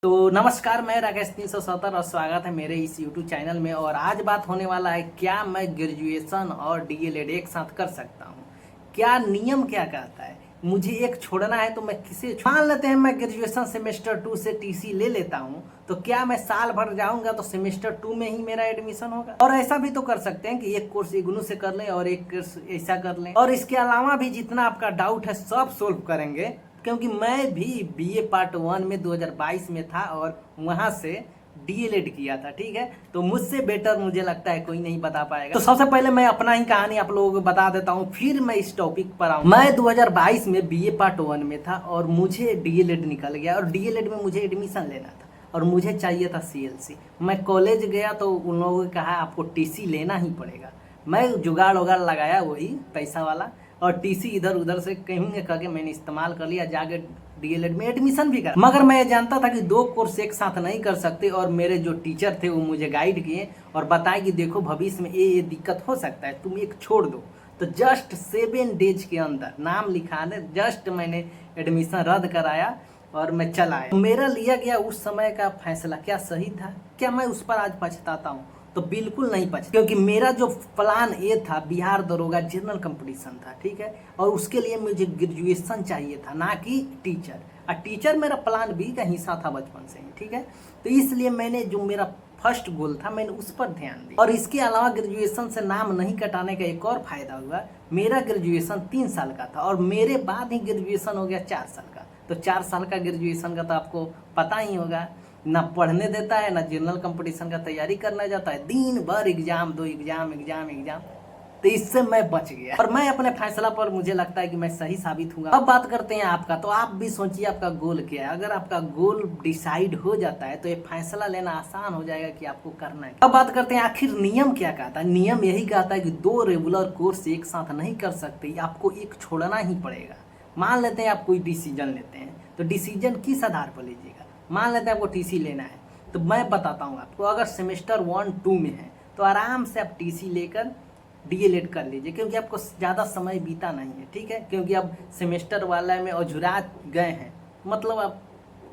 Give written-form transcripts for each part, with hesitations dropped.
तो नमस्कार, मैं राकेश 370 और स्वागत है मेरे इस YouTube चैनल में। और आज बात होने वाला है, क्या मैं ग्रेजुएशन और डीएलएड एक साथ कर सकता हूँ? क्या नियम क्या कहता है? मुझे एक छोड़ना है तो मैं किसे मान लेते हैं मैं ग्रेजुएशन सेमेस्टर 2 से टीसी ले लेता हूँ, तो क्या मैं साल भर जाऊंगा तो सेमेस्टर 2 में ही मेरा एडमिशन होगा? और ऐसा भी तो कर सकते हैं कि एक कोर्स इग्नू से कर लें और एक कोर्स ऐसा कर लें, और इसके अलावा भी जितना आपका डाउट है सब सोल्व करेंगे। क्योंकि मैं भी बीए पार्ट 1 में 2022 में था और वहां से डीएलएड किया था। ठीक है, तो मुझसे बेटर मुझे लगता है कोई नहीं बता पाएगा। तो सबसे पहले मैं अपना ही कहानी आप लोगों को बता देता हूँ, फिर मैं इस टॉपिक पर आऊँ। मैं 2022 में बीए पार्ट 1 में था और मुझे डीएलएड निकल गया, और डीएलएड में मुझे एडमिशन लेना था और मुझे चाहिए था सीएलसी। मैं कॉलेज गया तो उन लोगों ने कहा आपको टीसी लेना ही पड़ेगा। मैं जुगाड़ उगाड़ लगाया वही पैसा वाला, और टीसी इधर उधर से कहीं करके मैंने इस्तेमाल कर लिया, जाके डीएलएड में एडमिशन भी करा। मगर मैं ये जानता था कि दो कोर्स एक साथ नहीं कर सकते, और मेरे जो टीचर थे वो मुझे गाइड किए और बताए कि देखो भविष्य में ये दिक्कत हो सकता है, तुम एक छोड़ दो। तो जस्ट 7 डेज के अंदर नाम लिखाने जस्ट मैंने एडमिशन रद्द कराया और मैं चला आया। मेरा लिया गया उस समय का फैसला क्या सही था? क्या मैं उस पर आज पछताता हूँ? तो बिल्कुल नहीं पछता, क्योंकि मेरा जो प्लान ए था बिहार दरोगा जनरल कंपटीशन था। ठीक है, और उसके लिए मुझे ग्रेजुएशन चाहिए था, ना कि टीचर। और टीचर मेरा प्लान बी का हिस्सा था बचपन से ही। ठीक है, तो इसलिए मैंने जो मेरा फर्स्ट गोल था मैंने उस पर ध्यान दिया। और इसके अलावा ग्रेजुएशन से नाम नहीं कटाने का एक और फायदा हुआ, मेरा ग्रेजुएशन 3 साल का था और मेरे बाद ही ग्रेजुएशन हो गया 4 साल का। तो 4 साल का ग्रेजुएशन का तो आपको पता ही होगा, ना पढ़ने देता है ना जनरल कंपटीशन का तैयारी करना जाता है, दिन भर एग्जाम, 2 एग्जाम एग्जाम एग्जाम। तो इससे मैं बच गया और मैं अपने फैसला पर मुझे लगता है कि मैं सही साबित हुआ। अब बात करते हैं आपका। तो आप भी सोचिए आपका गोल क्या है। अगर आपका गोल डिसाइड हो जाता है तो ये फैसला लेना आसान हो जाएगा कि आपको करना है। अब बात करते हैं आखिर नियम क्या कहता है। नियम यही कहता है कि 2 रेगुलर कोर्स एक साथ नहीं कर सकते, आपको एक छोड़ना ही पड़ेगा। मान लेते हैं आप कोई डिसीजन लेते हैं, तो डिसीजन किस आधार पर लीजिएगा? मान लेते हैं आपको टीसी लेना है, तो मैं बताता हूँ आपको। अगर सेमेस्टर 1-2 में है तो आराम से आप टीसी लेकर डीएलएड कर लीजिए, क्योंकि आपको ज़्यादा समय बीता नहीं है। ठीक है, क्योंकि अब सेमेस्टर वाला में अझुरा गए हैं, मतलब आप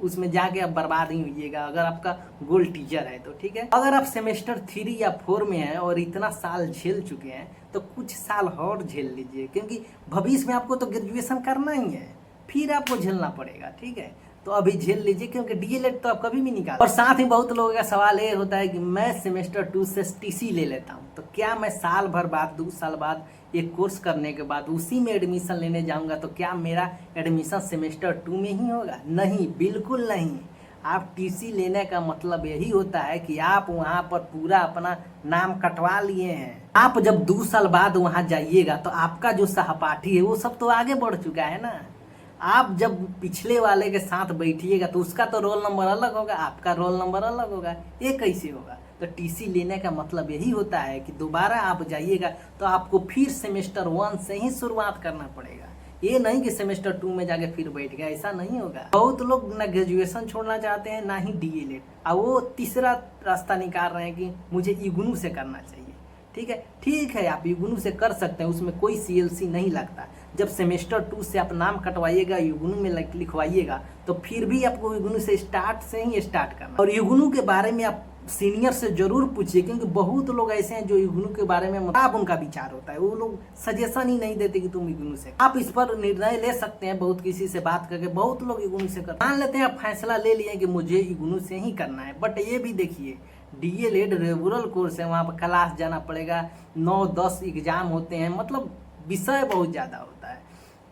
उसमें जाके आप बर्बाद ही होइएगा अगर आपका गोल टीचर है तो। ठीक है, अगर आप सेमेस्टर 3 या 4 में हैं और इतना साल झेल चुके हैं तो कुछ साल और झेल लीजिए, क्योंकि भविष्य में आपको तो ग्रेजुएशन करना ही है, फिर आपको झेलना पड़ेगा। ठीक है, तो अभी झेल लीजिए, क्योंकि डीएलएड तो आप कभी भी निकाल। और साथ ही बहुत लोगों का सवाल ये होता है कि मैं सेमेस्टर 2 से टीसी ले लेता हूँ, तो क्या मैं साल भर बाद 2 साल बाद एक कोर्स करने के बाद उसी में एडमिशन लेने जाऊंगा तो क्या मेरा एडमिशन सेमेस्टर 2 में ही होगा? नहीं, बिल्कुल नहीं। आप टीसी लेने का मतलब यही होता है कि आप वहाँ पर पूरा अपना नाम कटवा लिए हैं। आप जब 2 साल बाद वहाँ जाइएगा तो आपका जो सहपाठी है वो सब तो आगे बढ़ चुका है ना। आप जब पिछले वाले के साथ बैठिएगा तो उसका तो रोल नंबर अलग होगा, आपका रोल नंबर अलग होगा। ये कैसे होगा? तो टीसी लेने का मतलब यही होता है कि दोबारा आप जाइएगा तो आपको फिर सेमेस्टर 1 से ही शुरुआत करना पड़ेगा। ये नहीं कि सेमेस्टर 2 में जाके फिर बैठ गया, ऐसा नहीं होगा। बहुत लोग ना ग्रेजुएशन छोड़ना चाहते हैं ना ही डीएलएड, और वो तीसरा रास्ता निकाल रहे हैं कि मुझे इग्नू से करना चाहिए। ठीक है, आप इग्नू से कर सकते हैं, उसमें कोई सीएलसी नहीं लगता। जब सेमेस्टर 2 से आप नाम कटवाइएगा, इग्नू में लिखवाइएगा, तो फिर भी आपको इग्नू से ही स्टार्ट करना। और इग्नू के बारे में आप सीनियर से जरूर पूछिए, क्योंकि बहुत लोग ऐसे हैं जो इग्नू के बारे में आप उनका विचार होता है, वो लोग सजेशन ही नहीं देते कि तुम इग्नू से। आप इस पर निर्णय ले सकते हैं बहुत किसी से बात करके। बहुत लोग इग्नू से करते हैं। मान लेते हैं आप फैसला ले लिए कि मुझे इग्नू से ही करना है, बट ये भी देखिए डीएलएड रेगुलर कोर्स है, वहाँ पर क्लास जाना पड़ेगा, 9-10 एग्जाम होते हैं, मतलब विषय बहुत ज़्यादा होता है।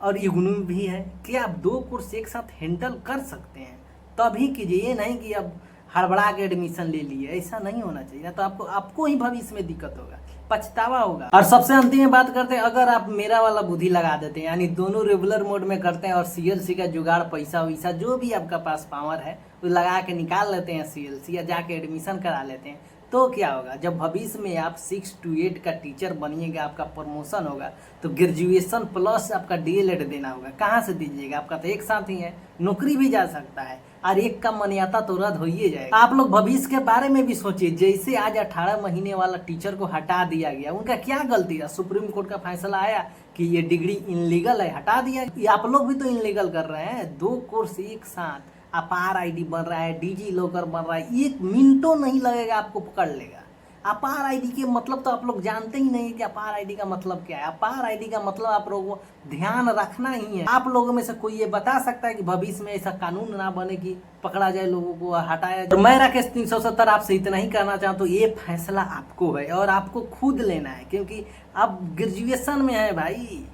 और इग्नू भी है कि आप 2 कोर्स एक साथ हैंडल कर सकते हैं तभी कीजिए। ये नहीं कि अब हड़बड़ा के एडमिशन ले लिए, ऐसा नहीं होना चाहिए, तो आपको ही भविष्य में दिक्कत होगा, पछतावा होगा। और सबसे अंतिम में बात करते हैं, अगर आप मेरा वाला बुद्धि लगा देते हैं, यानी दोनों रेगुलर मोड में करते हैं और सीएलसी का जुगाड़, पैसा वैसा जो भी आपका पास पावर है वो लगा के निकाल लेते हैं सीएलसी, या जाके एडमिशन करा लेते हैं, तो क्या होगा? जब भविष्य में आप 6 to 8 का टीचर बनिएगा, आपका प्रमोशन होगा, तो ग्रेजुएशन प्लस आपका डीएलएड देना होगा। कहाँ से दीजिएगा? आपका तो एक साथ ही है, नौकरी भी जा सकता है और एक का मान्यता तो रद्द हो ही जाएगा। आप लोग भविष्य के बारे में भी सोचिए। जैसे आज 18 महीने वाला टीचर को हटा दिया गया, उनका क्या गलती है? सुप्रीम कोर्ट का फैसला आया कि ये डिग्री इनलीगल है, हटा दिया। आप लोग भी तो इनलीगल कर रहे हैं। 2 कोर्स एक साथ अपार आईडी बन रहा है, डिजी लॉकर बन रहा है, एक मिनटों नहीं लगेगा आपको पकड़ लेगा। अपार आईडी के मतलब तो आप लोग जानते ही नहीं कि अपार आईडी का मतलब क्या है। अपार आईडी का मतलब आप लोगों को ध्यान रखना ही है। आप लोगों में से कोई ये बता सकता है कि भविष्य में ऐसा कानून ना बने कि पकड़ा जाए, लोगों को हटाया जाए। और मैं राकेश 370 आपसे इतना ही कहना चाहता हूँ, ये फैसला आपको है और आपको खुद लेना है, क्योंकि आप ग्रेजुएशन में है भाई।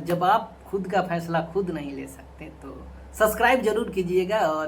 जब आप खुद का फैसला खुद नहीं ले सकते तो सब्सक्राइब जरूर कीजिएगा। और